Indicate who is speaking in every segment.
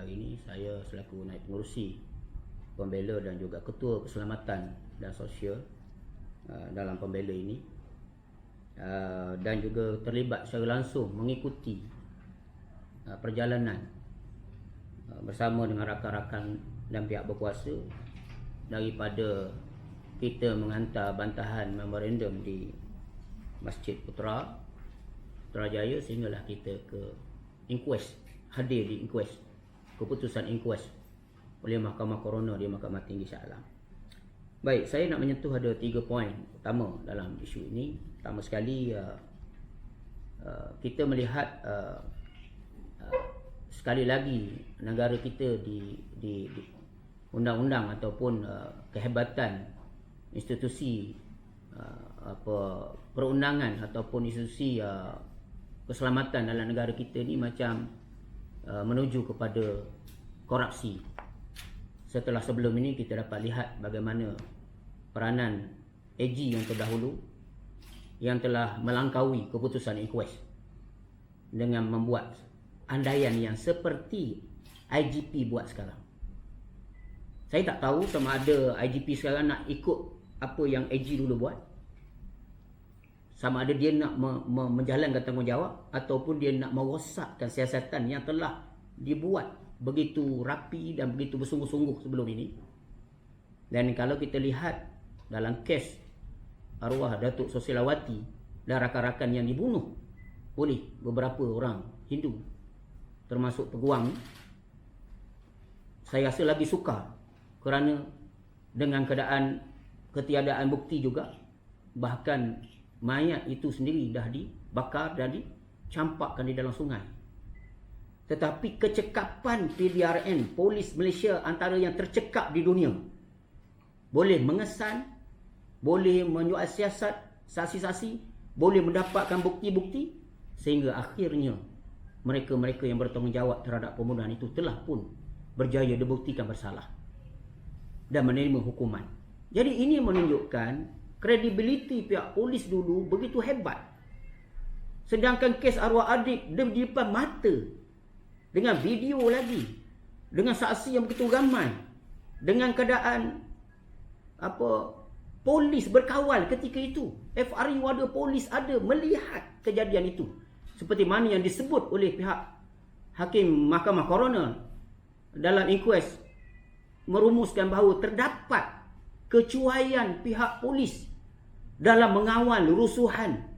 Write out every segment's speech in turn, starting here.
Speaker 1: pada hari ini saya selaku Naib Pengerusi Pembela dan juga Ketua Keselamatan dan Sosial dalam pembela ini, dan juga terlibat secara langsung mengikuti perjalanan bersama dengan rakan-rakan dan pihak berkuasa daripada kita menghantar bantahan memorandum di Masjid Putrajaya sehinggalah kita ke inquest, hadir di inquest, keputusan inquest oleh Mahkamah Coroner di Mahkamah Tinggi Shah Alam. Baik, saya nak menyentuh ada 3 poin utama dalam isu ini. Pertama sekali, kita melihat sekali lagi negara kita di undang-undang ataupun kehebatan institusi perundangan ataupun institusi keselamatan dalam negara kita ni macam menuju kepada korupsi. Setelah sebelum ini kita dapat lihat bagaimana peranan AG yang terdahulu yang telah melangkaui keputusan inquest dengan membuat andaian yang seperti IGP buat sekarang. Saya tak tahu sama ada IGP sekarang nak ikut apa yang AG dulu buat, sama ada dia nak menjalankan tanggungjawab ataupun dia nak merosakkan siasatan yang telah dibuat begitu rapi dan begitu bersungguh-sungguh sebelum ini. Dan kalau kita lihat dalam kes arwah Datuk Sosilawati dan rakan-rakan yang dibunuh oleh beberapa orang Hindu termasuk peguam, saya rasa lagi sukar kerana dengan keadaan ketiadaan bukti juga, bahkan mayat itu sendiri dah dibakar dan dicampakkan di dalam sungai. Tetapi kecekapan PDRN, Polis Malaysia, antara yang tercekap di dunia, boleh mengesan, boleh menjual siasat, saksi-saksi, boleh mendapatkan bukti-bukti, sehingga akhirnya mereka-mereka yang bertanggungjawab terhadap pembunuhan itu telah pun berjaya dibuktikan bersalah dan menerima hukuman. Jadi ini menunjukkan kredibiliti pihak polis dulu begitu hebat. Sedangkan kes arwah adik di depan mata, dengan video lagi, dengan saksi yang begitu ramai, dengan keadaan polis berkawal ketika itu, FRU ada, polis ada, melihat kejadian itu. Seperti mana yang disebut oleh pihak Hakim Mahkamah Coroner dalam inquest, merumuskan bahawa terdapat kecuaian pihak polis dalam mengawal rusuhan,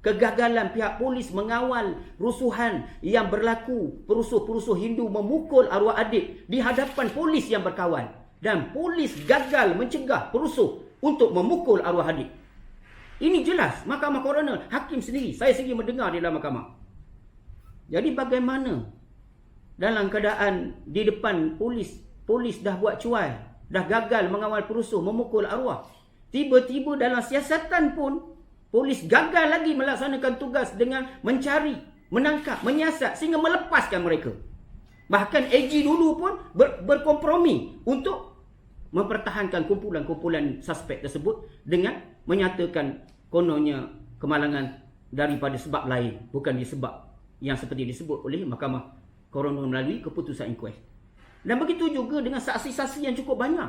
Speaker 1: kegagalan pihak polis mengawal rusuhan yang berlaku, perusuh-perusuh Hindu memukul arwah adik di hadapan polis yang berkawal, dan polis gagal mencegah perusuh untuk memukul arwah adik. Ini jelas Mahkamah Coroner, hakim sendiri, saya sendiri mendengar di dalam mahkamah. Jadi bagaimana dalam keadaan di depan polis dah buat cuai, dah gagal mengawal perusuh memukul arwah, tiba-tiba dalam siasatan pun polis gagal lagi melaksanakan tugas dengan mencari, menangkap, menyiasat sehingga melepaskan mereka. Bahkan AG dulu pun berkompromi untuk mempertahankan kumpulan-kumpulan suspek tersebut dengan menyatakan kononnya kemalangan daripada sebab lain, bukan disebab yang seperti disebut oleh Mahkamah Coroner melalui keputusan inquest. Dan begitu juga dengan saksi-saksi yang cukup banyak.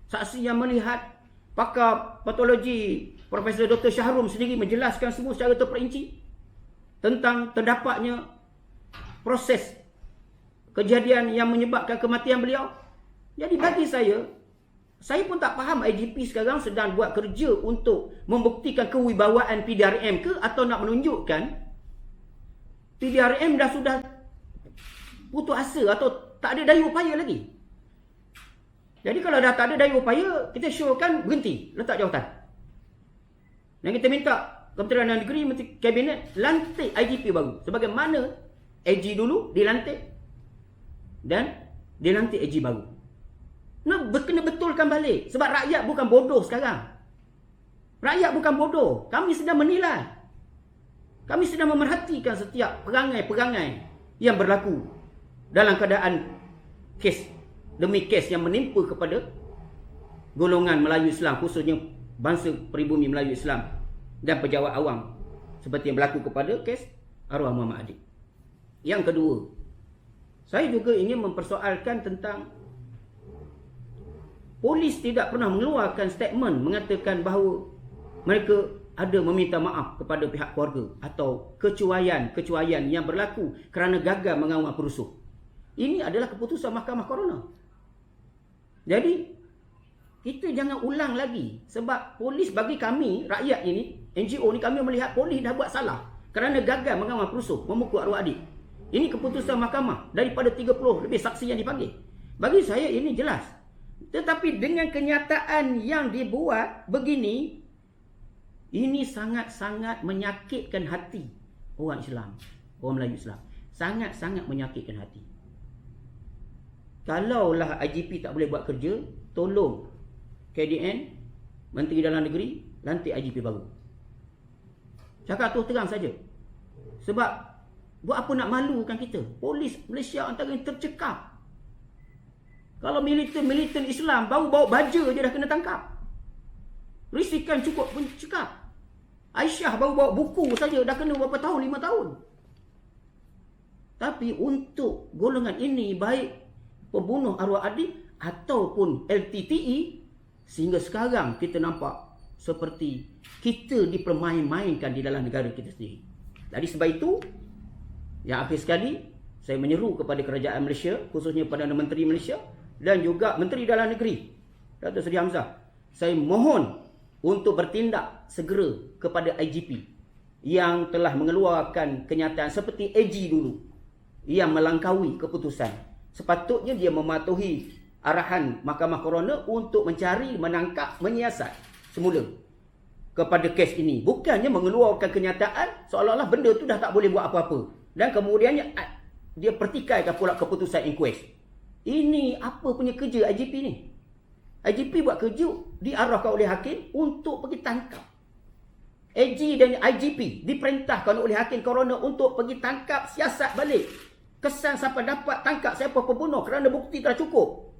Speaker 1: Saksi yang melihat, pakar patologi Profesor Dr. Shahrum sendiri menjelaskan semua secara terperinci tentang terdapatnya proses kejadian yang menyebabkan kematian beliau. Jadi bagi saya pun tak faham IGP sekarang sedang buat kerja untuk membuktikan kewibawaan PDRM ke, atau nak menunjukkan PDRM dah sudah putus asa atau tak ada daya upaya lagi. Jadi kalau dah tak ada daya upaya, kita syorkan berhenti, letak jawatan. Dan kita minta Kementerian Dalam Negeri, Menteri Kabinet lantik IGP baru. Sebagaimana AG dulu dilantik dan dilantik AG baru. Kena betulkan balik. Sebab rakyat bukan bodoh sekarang. Rakyat bukan bodoh. Kami sedang menilai. Kami sedang memerhatikan setiap perangai-perangai yang berlaku dalam keadaan kes demi kes yang menimpa kepada golongan Melayu Islam, khususnya bangsa peribumi Melayu Islam dan pejabat awam, seperti yang berlaku kepada kes arwah Muhammad Adik. Yang kedua, Saya juga ingin mempersoalkan tentang polis tidak pernah mengeluarkan statement mengatakan bahawa mereka ada meminta maaf kepada pihak keluarga atau kecuaian yang berlaku kerana gagal mengawal perusuh. Ini adalah keputusan Mahkamah Coroner. Jadi kita jangan ulang lagi, sebab polis bagi kami, rakyat ini, NGO ni, kami melihat polis dah buat salah kerana gagal mengawal perusuh, memukul arwah adik. Ini keputusan mahkamah daripada 30 lebih saksi yang dipanggil. Bagi saya ini jelas. Tetapi dengan kenyataan yang dibuat begini, ini sangat-sangat menyakitkan hati orang Islam, orang Melayu Islam. Sangat-sangat menyakitkan hati. Kalaulah IGP tak boleh buat kerja, tolong KDN, Menteri Dalam Negeri, lantik IGP baru. Cakap terus terang saja. Sebab buat apa nak malukan kita? Polis Malaysia antara yang tercekap. Kalau militan Islam baru bawa baja je dah kena tangkap. Risikan cukup pun cekap. Aisyah baru bawa buku saja dah kena berapa tahun? 5 tahun. Tapi untuk golongan ini, baik pembunuh arwah adik ataupun LTTE, sehingga sekarang kita nampak seperti kita dipermain-mainkan di dalam negara kita sendiri. Jadi sebab itu, yang akhir sekali, saya menyeru kepada kerajaan Malaysia, khususnya Perdana Menteri Malaysia dan juga Menteri Dalam Negeri Datuk Seri Hamzah. Saya mohon untuk bertindak segera kepada IGP yang telah mengeluarkan kenyataan seperti AG dulu, yang melangkaui keputusan. Sepatutnya dia mematuhi arahan Mahkamah Coroner untuk mencari, menangkap, menyiasat semula kepada kes ini. Bukannya mengeluarkan kenyataan seolah-olah benda tu dah tak boleh buat apa-apa. Dan kemudiannya dia pertikaikan pula keputusan inquest. Ini apa punya kerja IGP ni? IGP buat kerja, diarahkan oleh hakim untuk pergi tangkap. AG dan IGP diperintahkan oleh hakim coroner untuk pergi tangkap, siasat balik. Kesan sampai dapat tangkap siapa pembunuh kerana bukti telah cukup.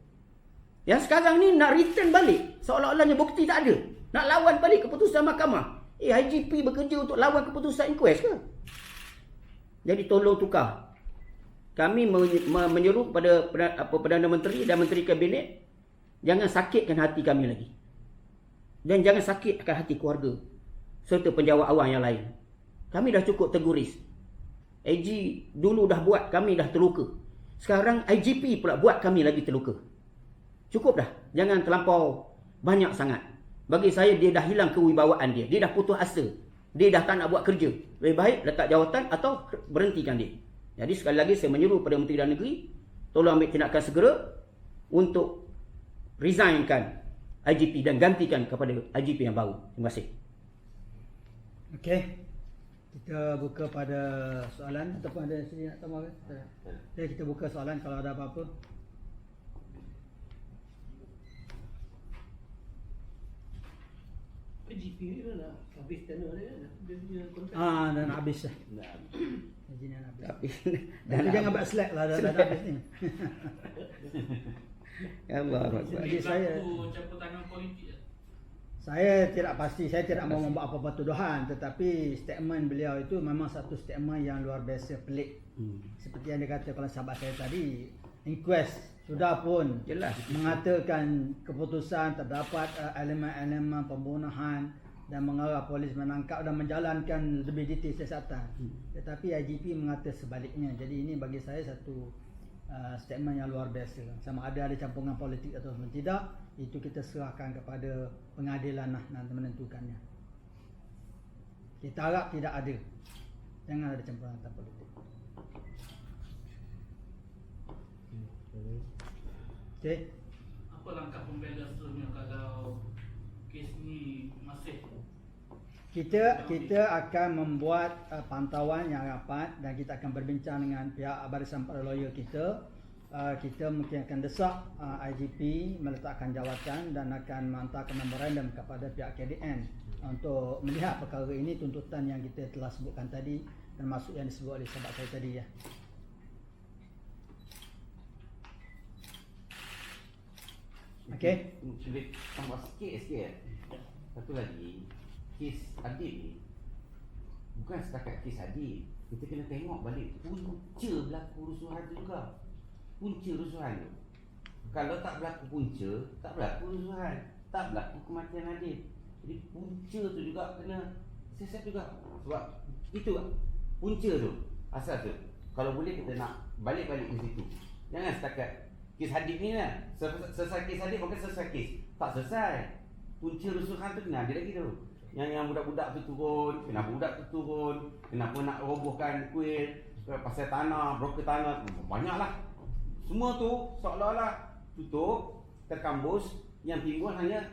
Speaker 1: Yang sekarang ni nak return balik, seolah-olahnya bukti tak ada. Nak lawan balik keputusan mahkamah. IGP bekerja untuk lawan keputusan inquest ke? Jadi tolong tukar. Kami menyeru kepada Perdana Menteri dan Menteri Kabinet, jangan sakitkan hati kami lagi. Dan jangan sakitkan hati keluarga serta penjawat awam yang lain. Kami dah cukup terguris. AG dulu dah buat kami dah terluka. Sekarang IGP pula buat kami lagi terluka. Cukup dah. Jangan terlampau banyak sangat. Bagi saya dia dah hilang kewibawaan dia. Dia dah putus asa. Dia dah tak nak buat kerja. Lebih baik letak jawatan atau berhentikan dia. Jadi sekali lagi saya menyeru pada Menteri Dalam Negeri, tolong ambil tindakan segera untuk resignkan IGP dan gantikan kepada IGP yang baru. Terima kasih.
Speaker 2: Okey. Kita buka pada soalan ataupun ada sini nak tambah ke? Okay, kita buka soalan kalau ada apa-apa.
Speaker 3: IGP ni mana? Habis tenor dia, dia punya kontrak.
Speaker 2: Dan habis dah. Izin habis.
Speaker 1: Tapi
Speaker 2: Dan jangan buat slack lah dah habis ni.
Speaker 1: Allah Akbar.
Speaker 2: Jadi saya
Speaker 3: campur tangan politik.
Speaker 2: Saya tidak pasti, saya tidak mau membuat apa-apa tuduhan, tetapi statement beliau itu memang satu statement yang luar biasa pelik. Seperti yang dikata oleh sahabat saya tadi, inquest sudah pun
Speaker 1: Jelas.
Speaker 2: mengatakan keputusan terdapat elemen-elemen pembunuhan dan mengarah polis menangkap dan menjalankan lebih detail siasatan. Tetapi IGP mengata sebaliknya. Jadi ini bagi saya satu statement yang luar biasa. Sama ada campuran politik atau tidak, itu kita serahkan kepada pengadilan nak menentukannya. Kita harap tidak ada. Jangan ada campuran politik. Okey.
Speaker 3: Apa langkah pembela seterusnya kalau kes ni masih?
Speaker 2: Kita akan membuat pantauan yang rapat dan kita akan berbincang dengan pihak barisan para lawyer kita. Kita mungkin akan desak IGP meletakkan jawatan dan akan menghantarkan memorandum kepada pihak KDN untuk melihat perkara ini, tuntutan yang kita telah sebutkan tadi, termasuk yang disebut oleh sahabat saya tadi ya. Okey.
Speaker 4: Boleh tambah sikit. Satu lagi, kes Adib ni bukan setakat kes Adib. Kita kena tengok balik punca berlaku rusuhan tu juga. punca rusuhan tu. Kalau tak berlaku punca, tak berlaku rusuhan, tak berlaku kematian adil. Jadi punca tu juga kena siasat juga. Sebab itu punca tu, asas tu. Kalau boleh kita nak balik-balik ke situ. Jangan setakat kes Hadib ni lah. Selesai kes Hadib maka selesai kes. Tak selesai. Punca rusuhan tu kena ada lagi tu. Yang budak-budak tu turun, kenapa budak tu turun, kenapa nak robohkan kuil, pasal tanah, broker tanah, banyaklah. Semua tu seolah-olah tutup, terkambus, yang timbul hanya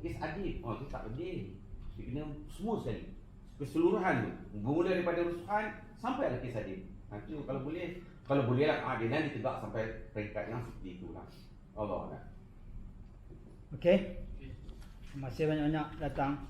Speaker 4: kes Hadib. Oh, tu tak boleh. Dia kena semua sekali. Keseluruhan tu. Bermula daripada rusuhan sampai ada kes Hadib. Nanti kalau boleh lah keadilan ditegak sampai peringkat yang seperti itulah. Allah.
Speaker 2: Okey. Terima kasih banyak-banyak datang.